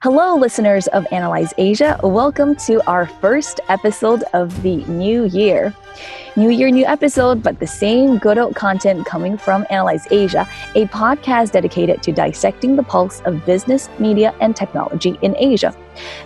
Hello, listeners of Analyze Asia. Welcome to our first episode of the new year. New year, new episode, but the same good old content coming from Analyze Asia, a podcast dedicated to dissecting the pulse of business, media, and technology in Asia.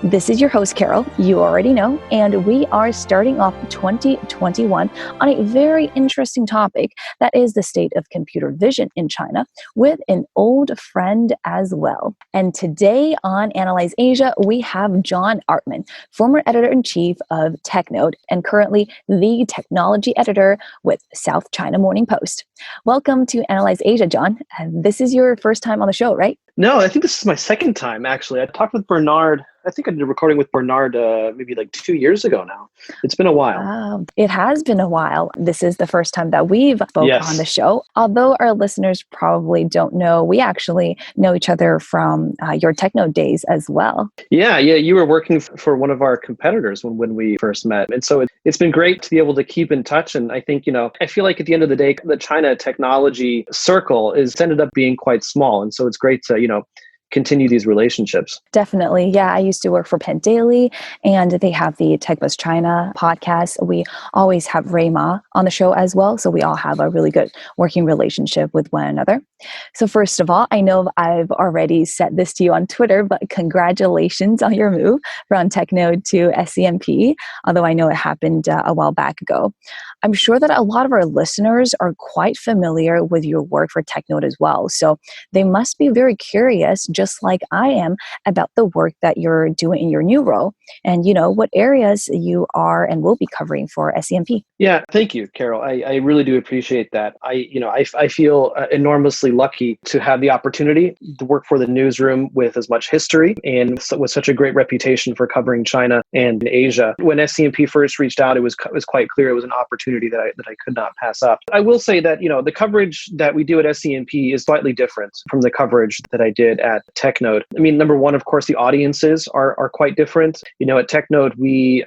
This is your host, Carol, you already know, and we are starting off 2021 on a very interesting topic that is the state of computer vision in China with an old friend as well. And today on Analyze Asia, we have John Artman, former editor-in-chief of TechNode and currently the technology editor with South China Morning Post. Welcome to Analyze Asia, John. This is your first time on the show, right? No, I think this is my second time, actually. I talked with Bernard. I think I did a recording with Bernard maybe like 2 years ago now. It's been a while. It has been a while. This is the first time that we've spoken on the show. Although our listeners probably don't know, we actually know each other from your TechNode days as well. Yeah. You were working for one of our competitors when we first met. And so it's been great to be able to keep in touch. And I think, I feel like at the end of the day, the China technology circle is ended up being quite small. And so it's great to, continue these relationships. Definitely. Yeah, I used to work for Penn Daily and they have the TechBuzz China podcast. We always have Ray Ma on the show as well. So we all have a really good working relationship with one another. So first of all, I know I've already said this to you on Twitter, but congratulations on your move from TechNode to SCMP, although I know it happened a while back ago. I'm sure that a lot of our listeners are quite familiar with your work for TechNode as well. So they must be very curious, just like I am, about the work that you're doing in your new role and, what areas you are and will be covering for SCMP. Yeah, thank you, Carol. I really do appreciate that. I feel enormously lucky to have the opportunity to work for the newsroom with as much history and with such a great reputation for covering China and Asia. When SCMP first reached out, it was quite clear it was an opportunity that I could not pass up. I will say that, the coverage that we do at SCMP is slightly different from the coverage that I did at TechNode. I mean, number one, of course, the audiences are quite different. At TechNode, we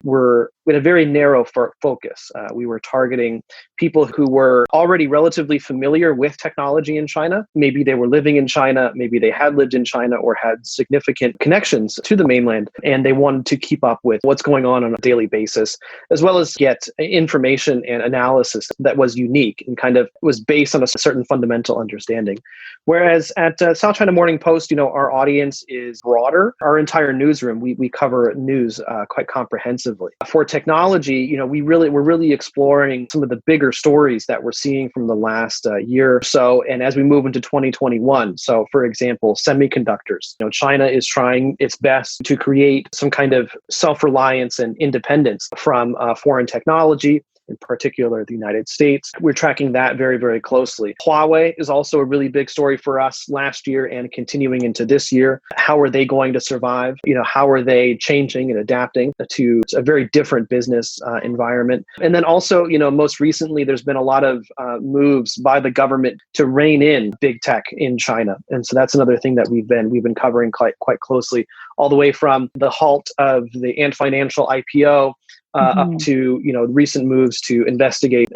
had a very narrow focus. We were targeting people who were already relatively familiar with technology in China. Maybe they were living in China, maybe they had lived in China or had significant connections to the mainland, and they wanted to keep up with what's going on a daily basis, as well as get information and analysis that was unique and kind of was based on a certain fundamental understanding. Whereas at South China Morning Post, our audience is broader. Our entire newsroom, we cover news quite comprehensively. For technology, we're really exploring some of the bigger stories that we're seeing from the last year or so. And as we move into 2021, so for example, semiconductors, China is trying its best to create some kind of self-reliance and independence from foreign technology, in particular the United States. We're tracking that very, very closely. Huawei is also a really big story for us last year and continuing into this year. How are they going to survive? How are they changing and adapting to a very different business environment? And then also, most recently, there's been a lot of moves by the government to rein in big tech in China. And so that's another thing that we've been covering quite closely, all the way from the halt of the Ant Financial IPO up to recent moves to investigate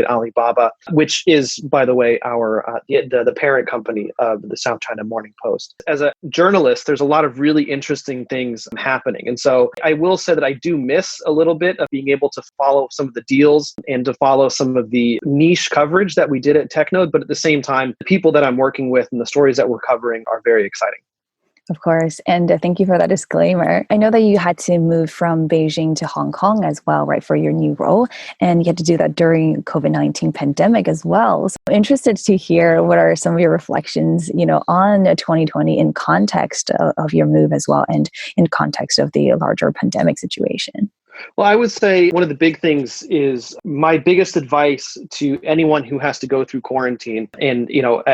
Alibaba, which is, by the way, our the parent company of the South China Morning Post. As a journalist, there's a lot of really interesting things happening, and so I will say that I do miss a little bit of being able to follow some of the deals and to follow some of the niche coverage that we did at TechNode. But at the same time, the people that I'm working with and the stories that we're covering are very exciting. Of course. And thank you for that disclaimer. I know that you had to move from Beijing to Hong Kong as well, right, for your new role. And you had to do that during COVID-19 pandemic as well. So I'm interested to hear what are some of your reflections, on 2020 in context of your move as well and in context of the larger pandemic situation. Well, I would say one of the big things is my biggest advice to anyone who has to go through quarantine and,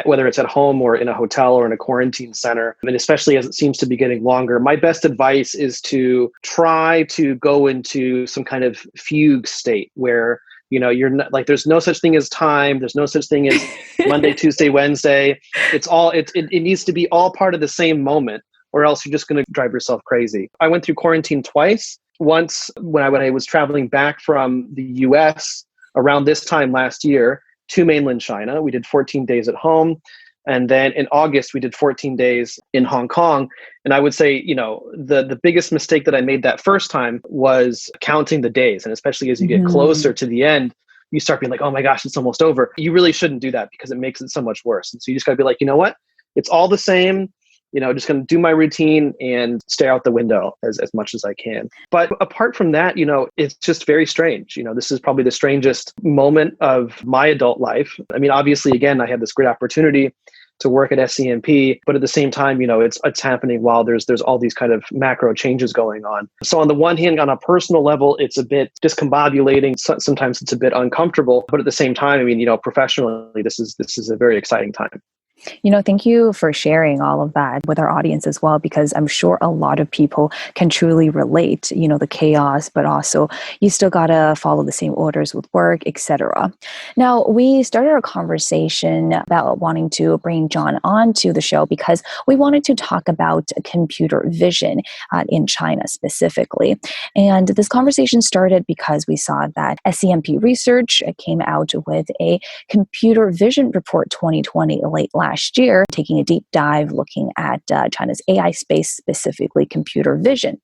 whether it's at home or in a hotel or in a quarantine center, and especially as it seems to be getting longer, my best advice is to try to go into some kind of fugue state where you're not like, there's no such thing as time. There's no such thing as Monday, Tuesday, Wednesday. It needs to be all part of the same moment, or else you're just going to drive yourself crazy. I went through quarantine twice. Once when I was traveling back from the US around this time last year to mainland China. We did 14 days at home. And then in August, we did 14 days in Hong Kong. And I would say, the biggest mistake that I made that first time was counting the days. And especially as you get closer to the end, you start being like, oh my gosh, it's almost over. You really shouldn't do that because it makes it so much worse. And so you just got to be like, you know what? It's all the same. Just going to do my routine and stay out the window as much as I can. But apart from that, it's just very strange. This is probably the strangest moment of my adult life. I mean, obviously, again, I had this great opportunity to work at SCMP, but at the same time, it's happening while there's all these kind of macro changes going on. So on the one hand, on a personal level, it's a bit discombobulating. Sometimes it's a bit uncomfortable, but at the same time, I mean, professionally, this is a very exciting time. Thank you for sharing all of that with our audience as well, because I'm sure a lot of people can truly relate, the chaos, but also you still got to follow the same orders with work, etc. Now, we started our conversation about wanting to bring John on to the show because we wanted to talk about computer vision in China specifically. And this conversation started because we saw that SCMP Research came out with a computer vision report 2020 late last year, taking a deep dive looking at China's AI space, specifically computer vision.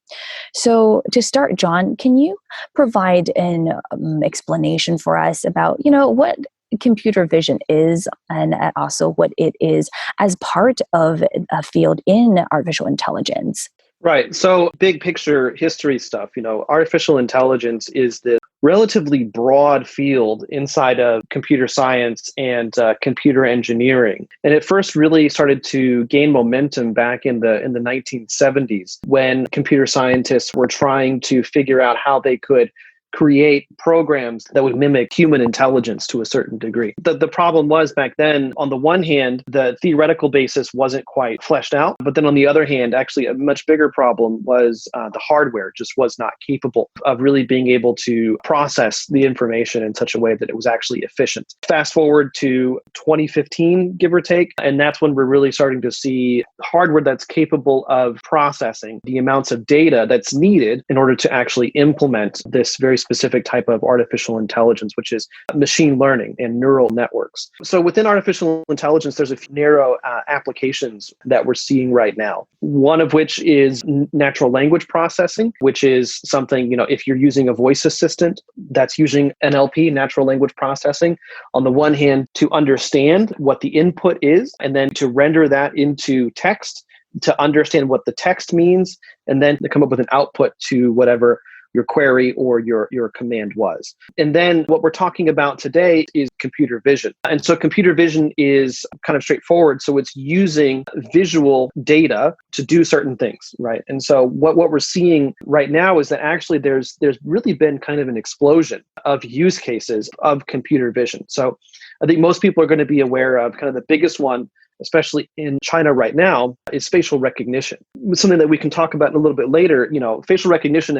So to start, John, can you provide an explanation for us about, what computer vision is and also what it is as part of a field in artificial intelligence? Right. So big picture history stuff, artificial intelligence is the relatively broad field inside of computer science and computer engineering. And it first really started to gain momentum back in the 1970s when computer scientists were trying to figure out how they could create programs that would mimic human intelligence to a certain degree. The problem was back then, on the one hand, the theoretical basis wasn't quite fleshed out. But then on the other hand, actually a much bigger problem was the hardware just was not capable of really being able to process the information in such a way that it was actually efficient. Fast forward to 2015, give or take, and that's when we're really starting to see hardware that's capable of processing the amounts of data that's needed in order to actually implement this very specific type of artificial intelligence, which is machine learning and neural networks. So within artificial intelligence, there's a few narrow applications that we're seeing right now. One of which is natural language processing, which is something, if you're using a voice assistant that's using NLP, natural language processing, on the one hand, to understand what the input is, and then to render that into text, to understand what the text means, and then to come up with an output to whatever your query or your command was. And then what we're talking about today is computer vision. And so computer vision is kind of straightforward. So it's using visual data to do certain things, right? And so what we're seeing right now is that actually there's really been kind of an explosion of use cases of computer vision. So I think most people are going to be aware of kind of the biggest one, especially in China right now, is facial recognition. Something that we can talk about a little bit later. Facial recognition,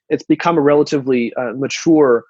it's become a relatively mature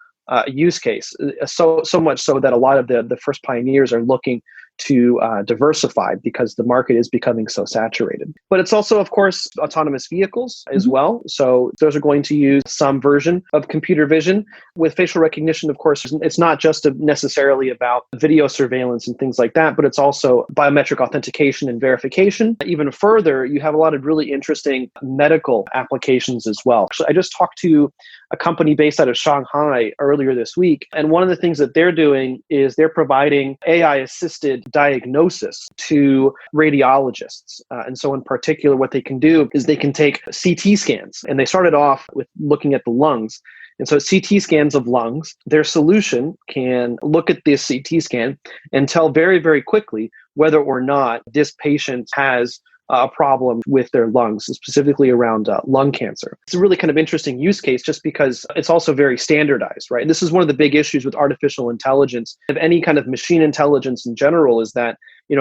use case. So much so that a lot of the first pioneers are looking to diversify because the market is becoming so saturated. But it's also, of course, autonomous vehicles as well. So those are going to use some version of computer vision. With facial recognition, of course, it's not just necessarily about video surveillance and things like that, but it's also biometric authentication and verification. Even further, you have a lot of really interesting medical applications as well. So I just talked to a company based out of Shanghai earlier this week. And one of the things that they're doing is they're providing AI-assisted diagnosis to radiologists. And so in particular, what they can do is they can take CT scans. And they started off with looking at the lungs. And so CT scans of lungs, their solution can look at this CT scan and tell very, very quickly whether or not this patient has a problem with their lungs, specifically around lung cancer. It's a really kind of interesting use case just because it's also very standardized, right? This is one of the big issues with artificial intelligence, of any kind of machine intelligence in general, is that,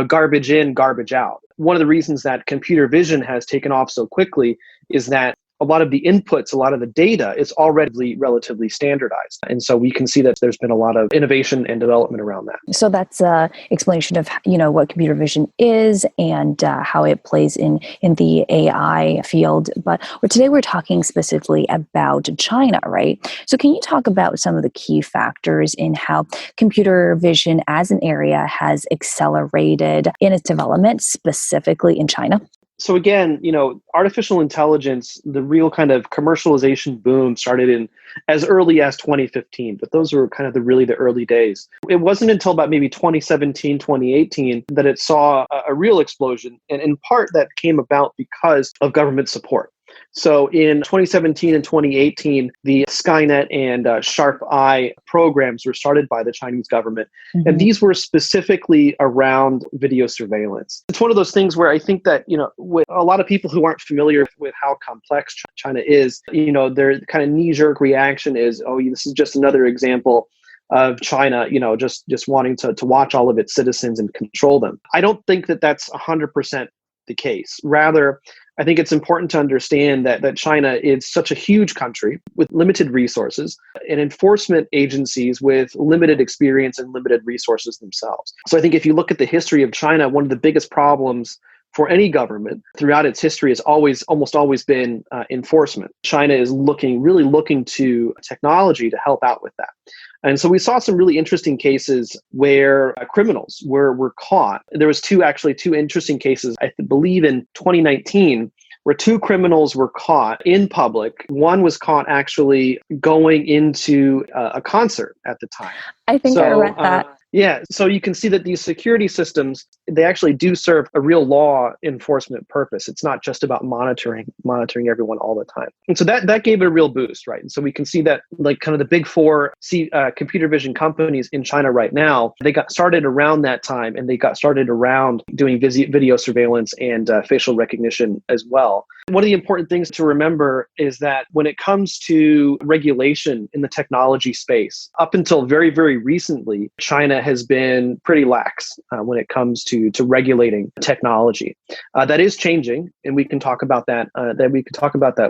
garbage in, garbage out. One of the reasons that computer vision has taken off so quickly is that a lot of the inputs, a lot of the data is already relatively standardized. And so we can see that there's been a lot of innovation and development around that. So that's an explanation of what computer vision is and how it plays in the AI field. But today we're talking specifically about China, right? So can you talk about some of the key factors in how computer vision as an area has accelerated in its development, specifically in China? So again, artificial intelligence, the real kind of commercialization boom started in as early as 2015, but those were kind of the early days. It wasn't until about maybe 2017, 2018 that it saw a real explosion. And in part that came about because of government support. So in 2017 and 2018, the Skynet and Sharp Eye programs were started by the Chinese government. Mm-hmm. And these were specifically around video surveillance. It's one of those things where I think that, with a lot of people who aren't familiar with how complex China is, their kind of knee-jerk reaction is, oh, this is just another example of China, just wanting to watch all of its citizens and control them. I don't think that that's 100% the case. Rather, I think it's important to understand that China is such a huge country with limited resources and enforcement agencies with limited experience and limited resources themselves. So I think if you look at the history of China, one of the biggest problems for any government throughout its history has almost always been enforcement. China is really looking to technology to help out with that. And so we saw some really interesting cases where criminals were caught. There was two interesting cases, I believe in 2019, where two criminals were caught in public. One was caught actually going into a concert at the time. I think I read that. Yeah, so you can see that these security systems, they actually do serve a real law enforcement purpose. It's not just about monitoring everyone all the time. And so that gave it a real boost, right? And so we can see that like kind of the big four computer vision companies in China right now, they got started around that time, and they got started around doing video surveillance and facial recognition as well. One of the important things to remember is that when it comes to regulation in the technology space, up until very, very recently, China has been pretty lax when it comes to regulating technology. That is changing, and we can talk about that.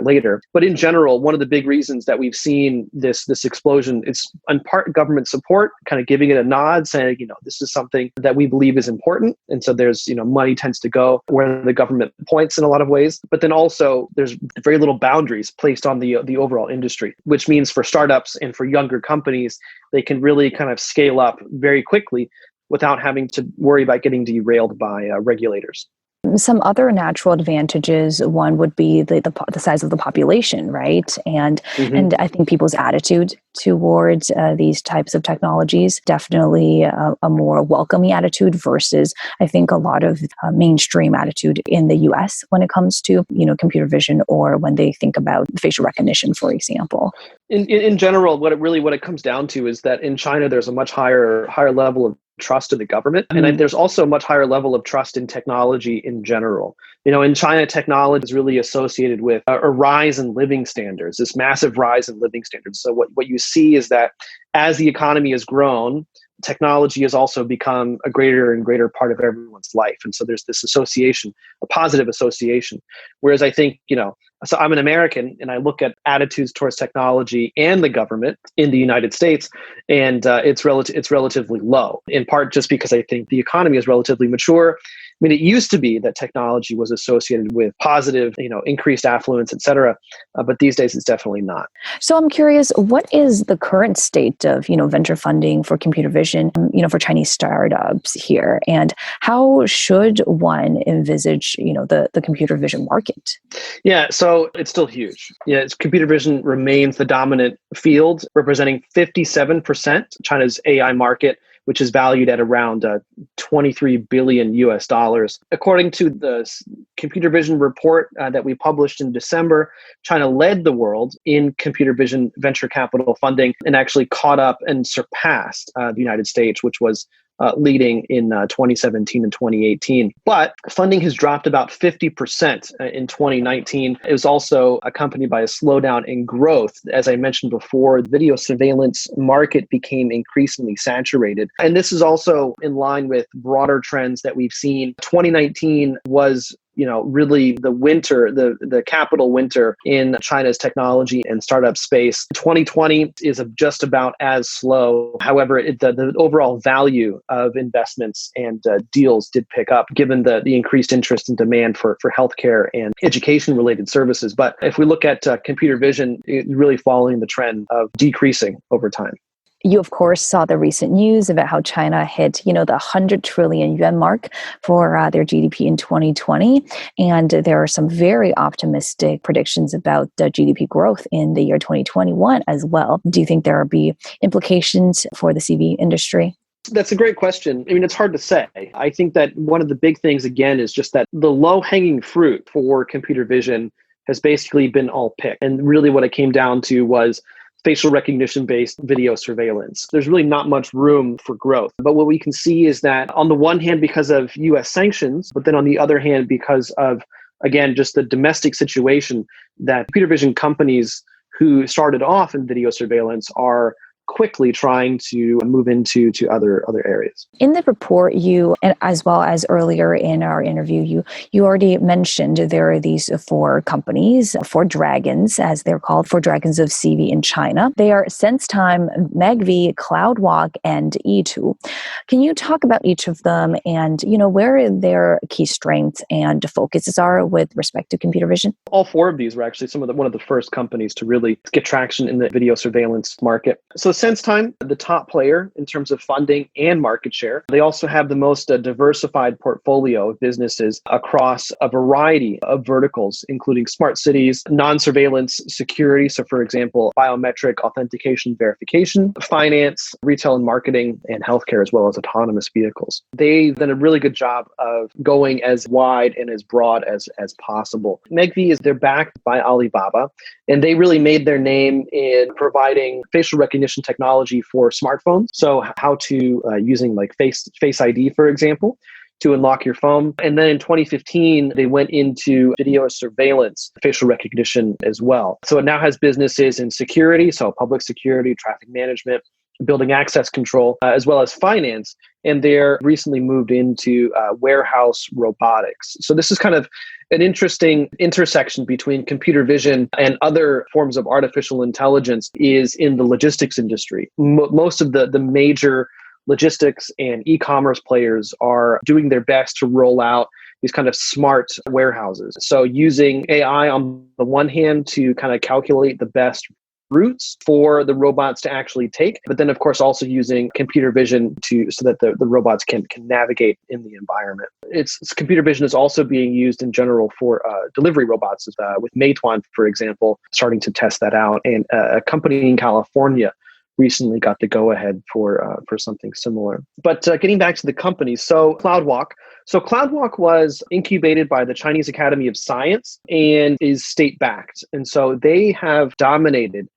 Later. But in general, one of the big reasons that we've seen this explosion is in part government support, kind of giving it a nod, saying, this is something that we believe is important, and so there's money tends to go where the government points in a lot of ways. But then also there's very little boundaries placed on the overall industry, which means for startups and for younger companies, they can really kind of scale up very quickly without having to worry about getting derailed by regulators. Some other natural advantages, one would be the size of the population, right? And I think people's attitude towards these types of technologies, definitely a more welcoming attitude versus, I think, a lot of mainstream attitude in the US when it comes to, computer vision, or when they think about facial recognition, for example. In general, what it comes down to is that in China, there's a much higher level of trust in the government. And there's also a much higher level of trust in technology in general. In China, technology is really associated with a rise in living standards, this massive rise in living standards. So what you see is that as the economy has grown, technology has also become a greater and greater part of everyone's life. And so there's this association, a positive association. Whereas I think, so I'm an American, and I look at attitudes towards technology and the government in the United States, and it's relatively low, in part just because I think the economy is relatively mature. I mean, it used to be that technology was associated with positive, increased affluence, et cetera. But these days, it's definitely not. So I'm curious, what is the current state of, venture funding for computer vision, for Chinese startups here? And how should one envisage, the computer vision market? Yeah, so it's still huge. Yeah, computer vision remains the dominant field, representing 57% China's AI market, which is valued at around $23 billion US. According to the computer vision report that we published in December, China led the world in computer vision venture capital funding and actually caught up and surpassed the United States, which was leading in 2017 and 2018. But funding has dropped about 50% in 2019. It was also accompanied by a slowdown in growth. As I mentioned before, the video surveillance market became increasingly saturated. And this is also in line with broader trends that we've seen. 2019 was really the winter, the capital winter in China's technology and startup space. 2020 is just about as slow. However, the overall value of investments and deals did pick up given the increased interest and demand for healthcare and education-related services. But if we look at computer vision, it's really following the trend of decreasing over time. You, of course, saw the recent news about how China hit, the 100 trillion yuan mark for their GDP in 2020. And there are some very optimistic predictions about GDP growth in the year 2021 as well. Do you think there will be implications for the CV industry? That's a great question. I mean, it's hard to say. I think that one of the big things, again, is just that the low-hanging fruit for computer vision has basically been all picked. And really what it came down to was facial recognition-based video surveillance. There's really not much room for growth. But what we can see is that on the one hand, because of US sanctions, but then on the other hand, because of, again, just the domestic situation, that computer vision companies who started off in video surveillance are quickly trying to move into other areas. In the report, you, and as well as earlier in our interview, you already mentioned there are these four companies, four dragons, as they're called, four dragons of CV in China. They are SenseTime, Megvii, CloudWalk, and Yitu. Can you talk about each of them and where their key strengths and focuses are with respect to computer vision? All four of these were actually one of the first companies to really get traction in the video surveillance market. So SenseTime, the top player in terms of funding and market share. They also have the most diversified portfolio of businesses across a variety of verticals, including smart cities, non-surveillance security. So for example, biometric authentication verification, finance, retail and marketing, and healthcare, as well as autonomous vehicles. They've done a really good job of going as wide and as broad as possible. Megvii they're backed by Alibaba, and they really made their name in providing facial recognition technology for smartphones. So how to using like Face ID, for example, to unlock your phone. And then in 2015, they went into video surveillance, facial recognition as well. So it now has businesses in security, so public security, traffic management, building access control, as well as finance. And they're recently moved into warehouse robotics. So this is kind of an interesting intersection between computer vision and other forms of artificial intelligence is in the logistics industry. Most of the major logistics and e-commerce players are doing their best to roll out these kind of smart warehouses. So using AI on the one hand to kind of calculate the best routes for the robots to actually take, but then of course also using computer vision so that the robots can navigate in the environment. Computer vision is also being used in general for delivery robots, with Meituan, for example, starting to test that out. And a company in California recently got the go-ahead for something similar. But getting back to the companies, so CloudWalk was incubated by the Chinese Academy of Science and is state-backed. And so they have dominated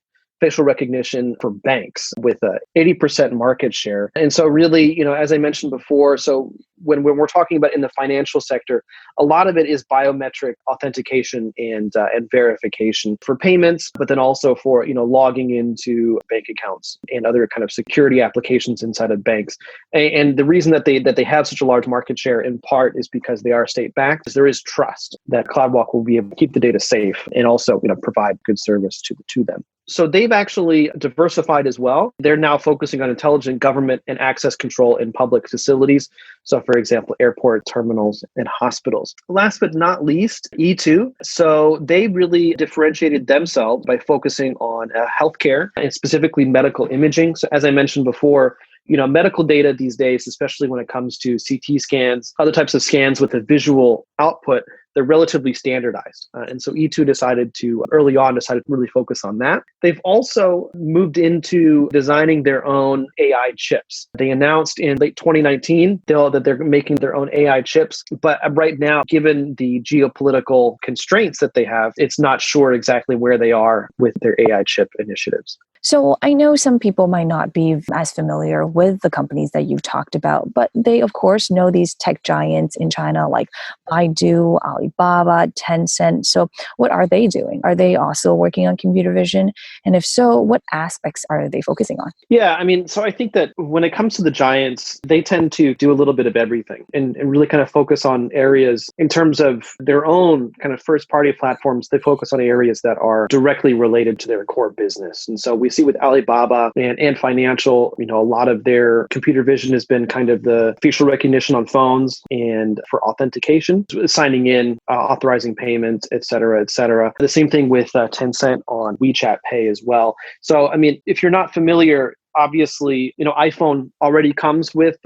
facial recognition for banks with a 80% market share. And so really, as I mentioned before, so when we're talking about in the financial sector, a lot of it is biometric authentication and verification for payments, but then also for, logging into bank accounts and other kind of security applications inside of banks. And the reason that they have such a large market share in part is because they are state backed. There is trust that CloudWalk will be able to keep the data safe and also, provide good service to them. So they've actually diversified as well. They're now focusing on intelligent government and access control in public facilities. So for example, airport terminals and hospitals. Last but not least, Yitu. So they really differentiated themselves by focusing on healthcare and specifically medical imaging. So as I mentioned before, medical data these days, especially when it comes to CT scans, other types of scans with a visual output, they're relatively standardized. And so Yitu early on decided to really focus on that. They've also moved into designing their own AI chips. They announced in late 2019 that they're making their own AI chips. But right now, given the geopolitical constraints that they have, it's not sure exactly where they are with their AI chip initiatives. So I know some people might not be as familiar with the companies that you've talked about, but they, of course, know these tech giants in China like Baidu, Alibaba, Tencent. So what are they doing? Are they also working on computer vision? And if so, what aspects are they focusing on? Yeah, I mean, so I think that when it comes to the giants, they tend to do a little bit of everything and really kind of focus on areas in terms of their own kind of first party platforms. They focus on areas that are directly related to their core business. And so we see with Alibaba and financial, a lot of their computer vision has been kind of the facial recognition on phones and for authentication, signing in, authorizing payments, et cetera, et cetera. The same thing with Tencent on WeChat Pay as well. So, I mean, if you're not familiar, obviously, iPhone already comes with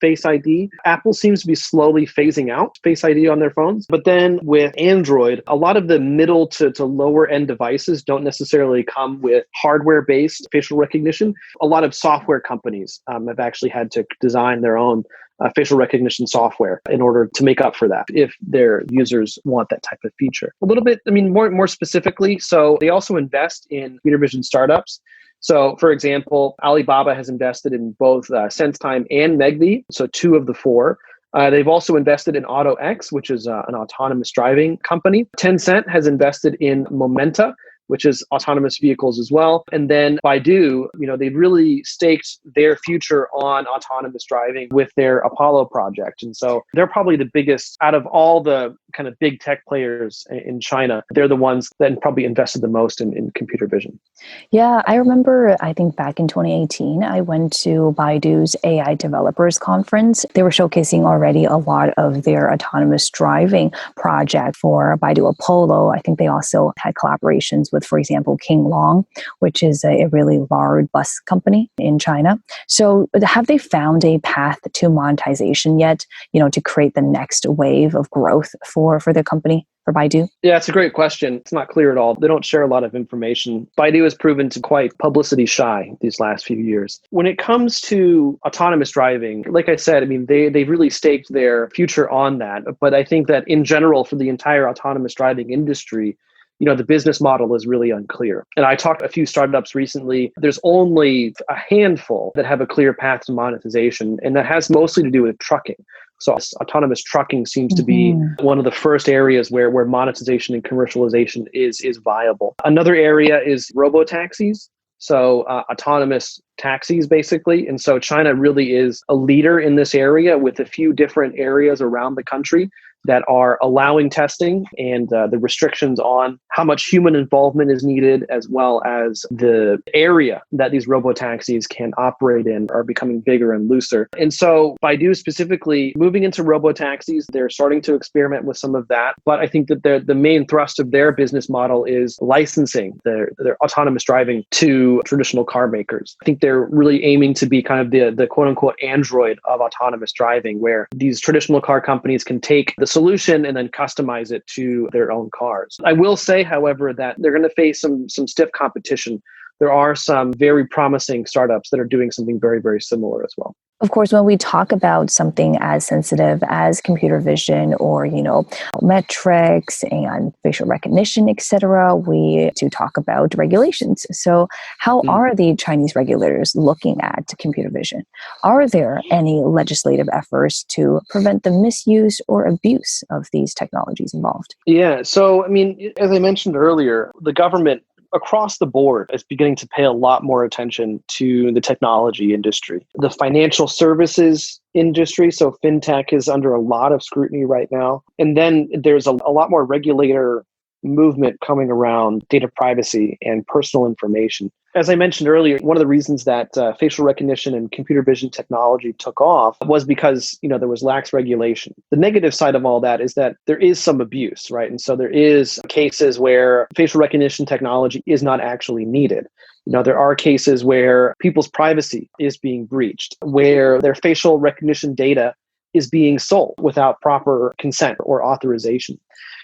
Face ID. Apple seems to be slowly phasing out Face ID on their phones. But then with Android, a lot of the middle to lower end devices don't necessarily come with hardware-based facial recognition. A lot of software companies have actually had to design their own facial recognition software in order to make up for that if their users want that type of feature. A little bit, more specifically, so they also invest in computer vision startups. So, for example, Alibaba has invested in both SenseTime and Megvii, so two of the four. They've also invested in AutoX, which is an autonomous driving company. Tencent has invested in Momenta, which is autonomous vehicles as well. And then Baidu, they've really staked their future on autonomous driving with their Apollo project. And so they're probably the biggest out of all the kind of big tech players in China. They're the ones that probably invested the most in computer vision. Yeah, I remember, I think back in 2018, I went to Baidu's AI Developers Conference. They were showcasing already a lot of their autonomous driving project for Baidu Apollo. I think they also had collaborations with, for example, King Long, which is a really large bus company in China. So have they found a path to monetization yet, to create the next wave of growth for their company? For Baidu? Yeah, it's a great question. It's not clear at all. They don't share a lot of information. Baidu has proven to quite publicity shy these last few years. When it comes to autonomous driving, like I said, they've really staked their future on that. But I think that in general, for the entire autonomous driving industry, the business model is really unclear. And I talked to a few startups recently. There's only a handful that have a clear path to monetization, and that has mostly to do with trucking. So autonomous trucking seems to be one of the first areas where monetization and commercialization is viable. Another area is robo-taxis. So autonomous taxis, basically. And so China really is a leader in this area with a few different areas around the country that are allowing testing, and the restrictions on how much human involvement is needed, as well as the area that these robo-taxis can operate in are becoming bigger and looser. And so Baidu specifically moving into robo-taxis, they're starting to experiment with some of that. But I think that the main thrust of their business model is licensing their autonomous driving to traditional car makers. I think they're really aiming to be kind of the quote unquote Android of autonomous driving, where these traditional car companies can take the solution and then customize it to their own cars. I will say, however, that they're going to face some stiff competition. There are some very promising startups that are doing something very, very similar as well. Of course, when we talk about something as sensitive as computer vision or, metrics and facial recognition, et cetera, we do talk about regulations. So how are the Chinese regulators looking at computer vision? Are there any legislative efforts to prevent the misuse or abuse of these technologies involved? Yeah. So, as I mentioned earlier, the government across the board is beginning to pay a lot more attention to the technology industry. The financial services industry, so fintech, is under a lot of scrutiny right now. And then there's a lot more regulator movement coming around data privacy and personal information. As I mentioned earlier, one of the reasons that facial recognition and computer vision technology took off was because there was lax regulation. The negative side of all that is that there is some abuse, right? And so there is cases where facial recognition technology is not actually needed. There are cases where people's privacy is being breached, where their facial recognition data is being sold without proper consent or authorization.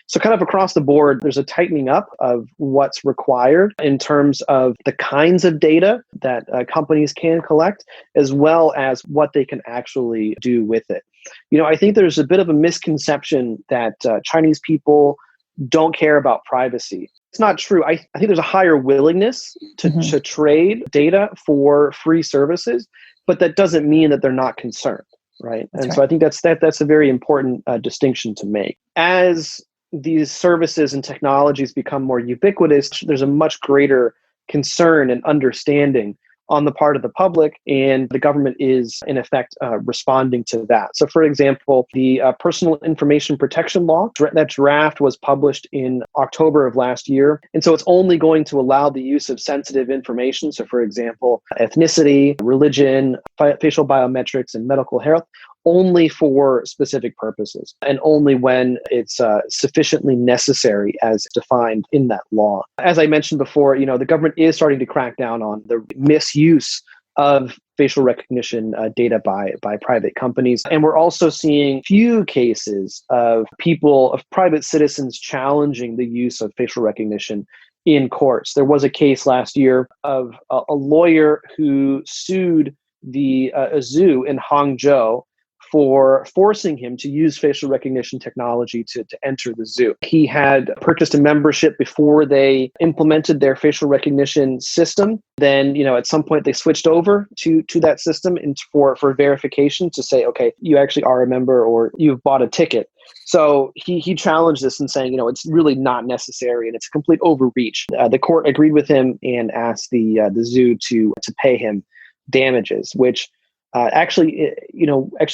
So kind of across the board, there's a tightening up of what's required in terms of the kinds of data that companies can collect, as well as what they can actually do with it. I think there's a bit of a misconception that Chinese people don't care about privacy. it's not true. I think there's a higher willingness to trade data for free services, but that doesn't mean that they're not concerned, right? That's And right. so I think that's a very important distinction to make. As these services and technologies become more ubiquitous, there's a much greater concern and understanding on the part of the public, and the government is, in effect, responding to that. So, for example, the Personal Information Protection Law, that draft was published in October of last year. And so it's only going to allow the use of sensitive information. So, for example, ethnicity, religion, facial biometrics, and medical health, only for specific purposes and only when it's sufficiently necessary as defined in that law. As I mentioned before, the government is starting to crack down on the misuse of facial recognition data by private companies. And we're also seeing few cases of private citizens challenging the use of facial recognition in courts. There was a case last year of a lawyer who sued a zoo in Hangzhou for forcing him to use facial recognition technology to enter the zoo. He had purchased a membership before they implemented their facial recognition system. Then, at some point they switched over to that system for verification to say, okay, you actually are a member or you've bought a ticket. So he challenged this and saying, it's really not necessary and it's a complete overreach. The court agreed with him and asked the zoo to pay him damages, which actually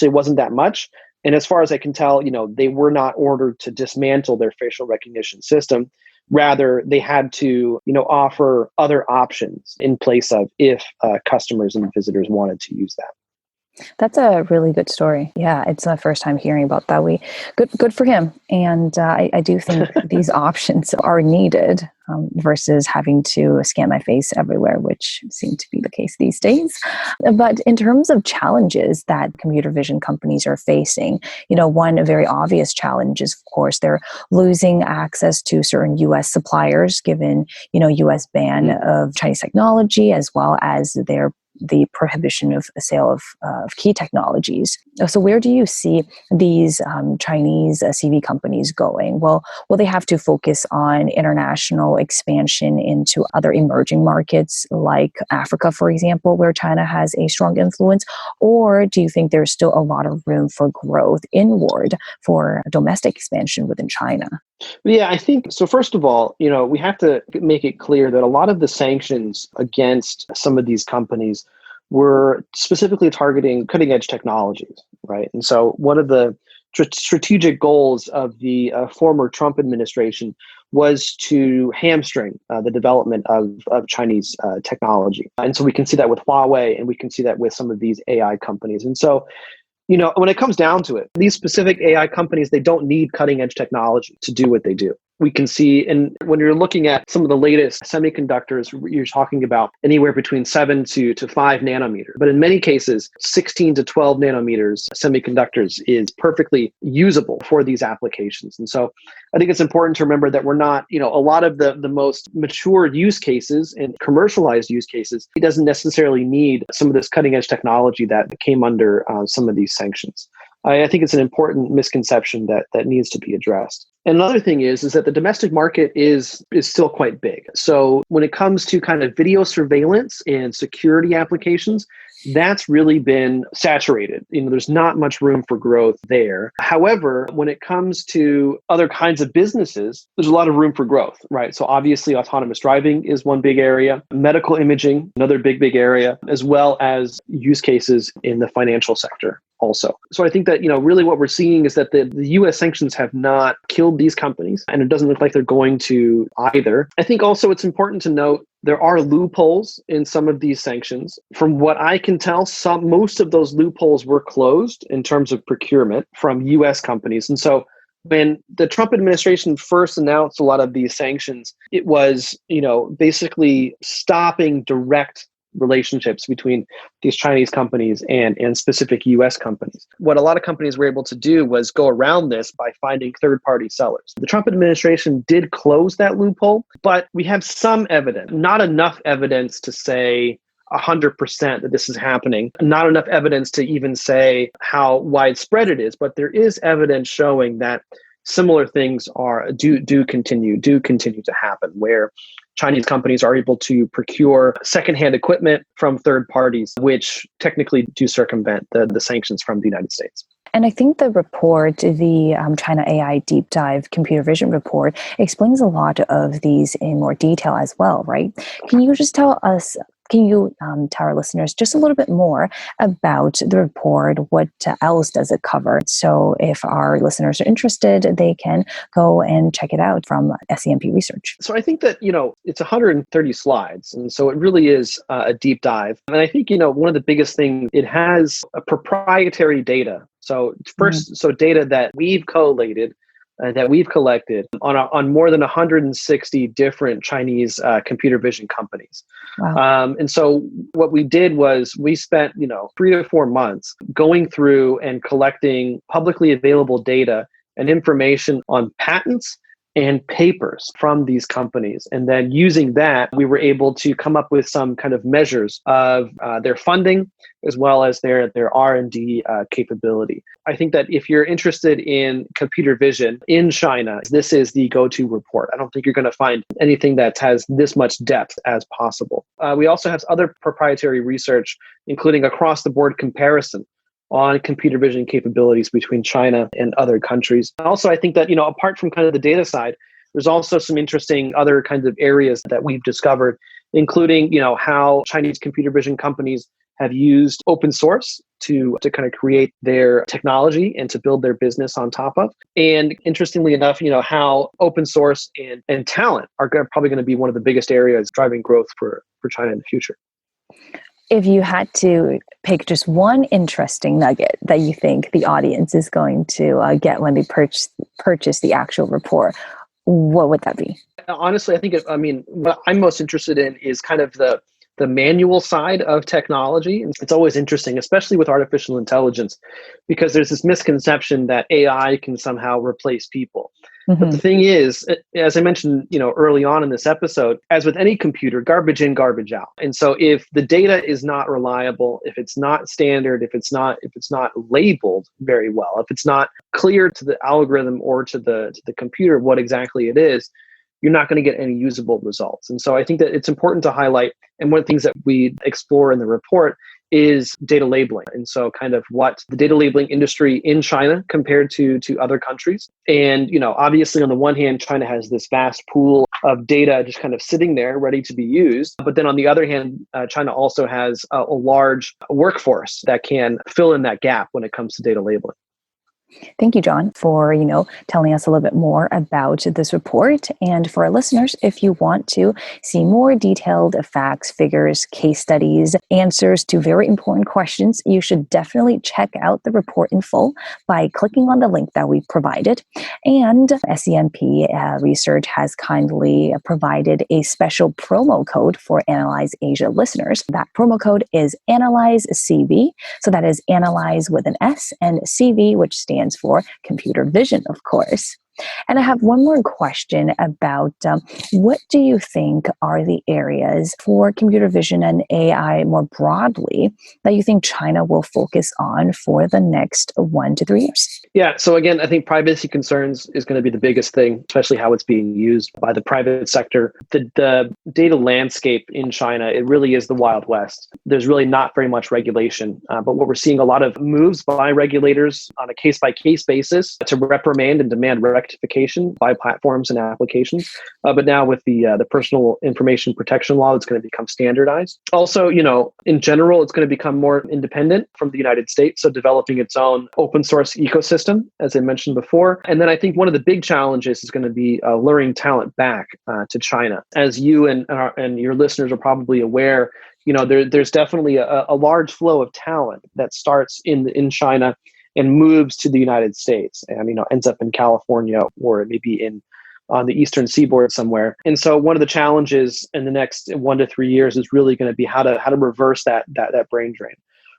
wasn't that much. And as far as I can tell, they were not ordered to dismantle their facial recognition system. Rather, they had to, offer other options in place of if customers and visitors wanted to use that. That's a really good story. Yeah, it's my first time hearing about that. Good for him. And I do think these options are needed versus having to scan my face everywhere, which seems to be the case these days. But in terms of challenges that computer vision companies are facing, one very obvious challenge is, of course, they're losing access to certain U.S. suppliers, given, U.S. ban of Chinese technology, as well as the prohibition of sale of key technologies. So where do you see these Chinese CV companies going? Well, will they have to focus on international expansion into other emerging markets like Africa, for example, where China has a strong influence? Or do you think there's still a lot of room for growth inward for domestic expansion within China? Yeah, I think so. First of all, we have to make it clear that a lot of the sanctions against some of these companies were specifically targeting cutting edge technologies, right? And so one of the strategic goals of the former Trump administration was to hamstring the development of Chinese technology. And so we can see that with Huawei and we can see that with some of these AI companies. And so when it comes down to it, these specific AI companies, they don't need cutting edge technology to do what they do. We can see, and when you're looking at some of the latest semiconductors, you're talking about anywhere between 7 to 5 nanometers. But in many cases, 16 to 12 nanometers semiconductors is perfectly usable for these applications. And so I think it's important to remember that we're not, a lot of the most mature use cases and commercialized use cases, it doesn't necessarily need some of this cutting edge technology that came under some of these sanctions. I think it's an important misconception that needs to be addressed. And another thing is that the domestic market is still quite big. So when it comes to kind of video surveillance and security applications, that's really been saturated. There's not much room for growth there. However, when it comes to other kinds of businesses, there's a lot of room for growth, right? So obviously autonomous driving is one big area, medical imaging, another big area, as well as use cases in the financial sector also. So I think that, really what we're seeing is that the US sanctions have not killed these companies, and it doesn't look like they're going to either. I think also it's important to note there are loopholes in some of these sanctions. From what I can tell, most of those loopholes were closed in terms of procurement from US companies. And so when the Trump administration first announced a lot of these sanctions, it was, basically stopping direct relationships between these Chinese companies and specific US companies. What a lot of companies were able to do was go around this by finding third-party sellers. The Trump administration did close that loophole, but we have some evidence, not enough evidence to say 100% that this is happening, not enough evidence to even say how widespread it is, but there is evidence showing that similar things do continue to happen, where Chinese companies are able to procure secondhand equipment from third parties, which technically do circumvent the sanctions from the United States. And I think the report, the China AI Deep Dive Computer Vision report, explains a lot of these in more detail as well, right? Can you tell our listeners just a little bit more about the report? What else does it cover? So if our listeners are interested, they can go and check it out from SCMP Research. So I think that, it's 130 slides. And so it really is a deep dive. And I think, one of the biggest things, it has a proprietary data. So first, so data that we've collated, that we've collected on more than 160 different Chinese computer vision companies. Wow. And so what we did was we spent 3 to 4 months going through and collecting publicly available data and information on patents and papers from these companies. And then using that, we were able to come up with some kind of measures of their funding as well as their R&D capability. I think that if you're interested in computer vision in China, this is the go-to report. I don't think you're going to find anything that has this much depth as possible. We also have other proprietary research, including across-the-board comparison on computer vision capabilities between China and other countries. Also, I think that, apart from kind of the data side, there's also some interesting other kinds of areas that we've discovered, including, how Chinese computer vision companies have used open source to kind of create their technology and to build their business on top of. And interestingly enough, how open source and talent are probably going to be one of the biggest areas driving growth for China in the future. If you had to pick just one interesting nugget that you think the audience is going to get when they purchase the actual report, what would that be? Honestly, I think, what I'm most interested in is kind of the manual side of technology. It's always interesting, especially with artificial intelligence, because there's this misconception that AI can somehow replace people. Mm-hmm. But the thing is, as I mentioned, early on in this episode, as with any computer, garbage in, garbage out. And so if the data is not reliable, if it's not standard, if it's not labeled very well, if it's not clear to the algorithm or to the computer what exactly it is, you're not going to get any usable results. And so I think that it's important to highlight, and one of the things that we explore in the report is data labeling. And so kind of what the data labeling industry in China compared to other countries. And, obviously on the one hand, China has this vast pool of data just kind of sitting there ready to be used. But then on the other hand, China also has a large workforce that can fill in that gap when it comes to data labeling. Thank you, John, for, telling us a little bit more about this report. And for our listeners, if you want to see more detailed facts, figures, case studies, answers to very important questions, you should definitely check out the report in full by clicking on the link that we provided. And SCMP Research has kindly provided a special promo code for Analyse Asia listeners. That promo code is Analyse CV. So that is Analyse with an S and CV, which stands for computer vision, of course. And I have one more question about what do you think are the areas for computer vision and AI more broadly that you think China will focus on for the next 1 to 3 years? Yeah. So again, I think privacy concerns is going to be the biggest thing, especially how it's being used by the private sector. The data landscape in China, it really is the Wild West. There's really not very much regulation. But what we're seeing a lot of moves by regulators on a case-by-case basis to reprimand and demand rectification by platforms and applications. But now with the personal information protection law, it's going to become standardized. Also, in general, it's going to become more independent from the United States. So developing its own open source ecosystem, as I mentioned before. And then I think one of the big challenges is going to be luring talent back to China. As you and your listeners are probably aware, there's definitely a large flow of talent that starts in China and moves to the United States and, ends up in California or maybe on the eastern seaboard somewhere. And so one of the challenges in the next 1 to 3 years is really going to be how to reverse that brain drain.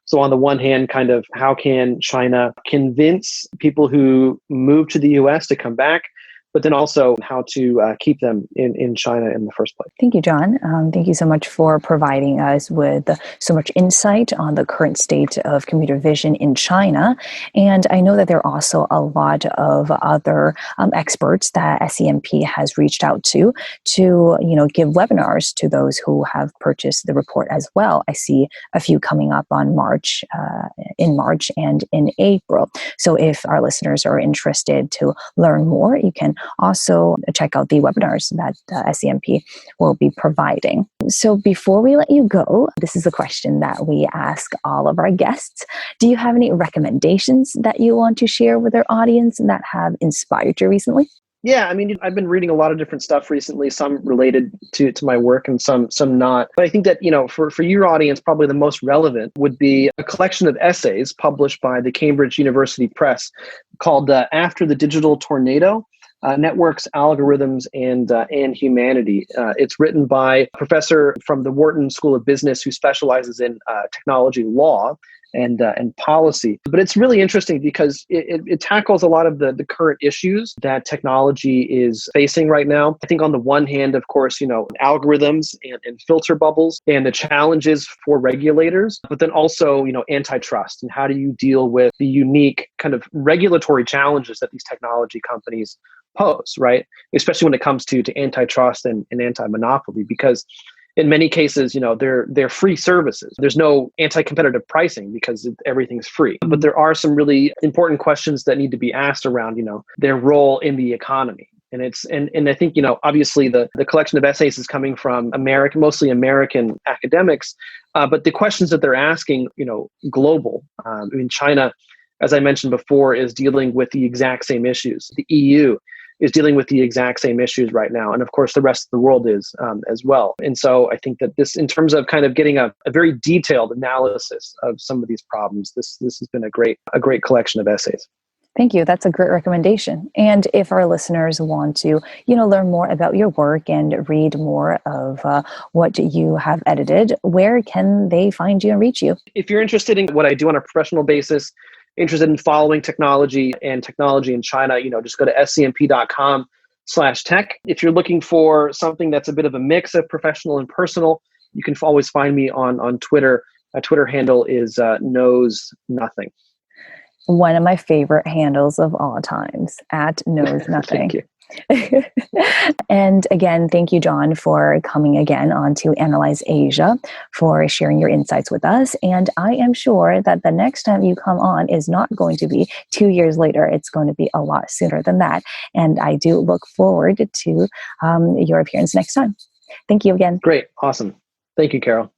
So on the one hand, kind of how can China convince people who move to the US to come back? but then also how to keep them in China in the first place. Thank you, John. Thank you so much for providing us with so much insight on the current state of computer vision in China. And I know that there are also a lot of other experts that SCMP has reached out to give webinars to those who have purchased the report as well. I see a few coming up on in March and in April. So if our listeners are interested to learn more, you can also check out the webinars that SCMP will be providing. So before we let you go, this is a question that we ask all of our guests. Do you have any recommendations that you want to share with our audience that have inspired you recently? Yeah, I mean, I've been reading a lot of different stuff recently, some related to my work and some not. But I think that, for your audience, probably the most relevant would be a collection of essays published by the Cambridge University Press called After the Digital Tornado, Networks, Algorithms, and Humanity. It's written by a professor from the Wharton School of Business who specializes in technology law and policy. But it's really interesting because it tackles a lot of the current issues that technology is facing right now. I think on the one hand, of course, algorithms and filter bubbles and the challenges for regulators, but then also, antitrust and how do you deal with the unique kind of regulatory challenges that these technology companies pose, right? Especially when it comes to antitrust and anti-monopoly, because in many cases, they're free services. There's no anti-competitive pricing because everything's free. But there are some really important questions that need to be asked around, their role in the economy. And I think, obviously the collection of essays is coming from mostly American academics, but the questions that they're asking, global. China, as I mentioned before, is dealing with the exact same issues. The EU is dealing with the exact same issues right now. And of course, the rest of the world is as well. And so I think that this, in terms of kind of getting a very detailed analysis of some of these problems, this has been a great collection of essays. Thank you. That's a great recommendation. And if our listeners want to, learn more about your work and read more of what you have edited, where can they find you and reach you? If you're interested in what I do on a professional basis, interested in following technology in China, just go to scmp.com/tech. If you're looking for something that's a bit of a mix of professional and personal, you can always find me on Twitter. My Twitter handle is knows nothing. One of my favorite handles of all times, @knows_nothing. Thank you. And again, thank you, John, for coming again on to Analyse Asia, for sharing your insights with us. And I am sure that the next time you come on is not going to be 2 years later. It's going to be a lot sooner than that. And I do look forward to your appearance next time. Thank you again. Great. Awesome. Thank you, Carol.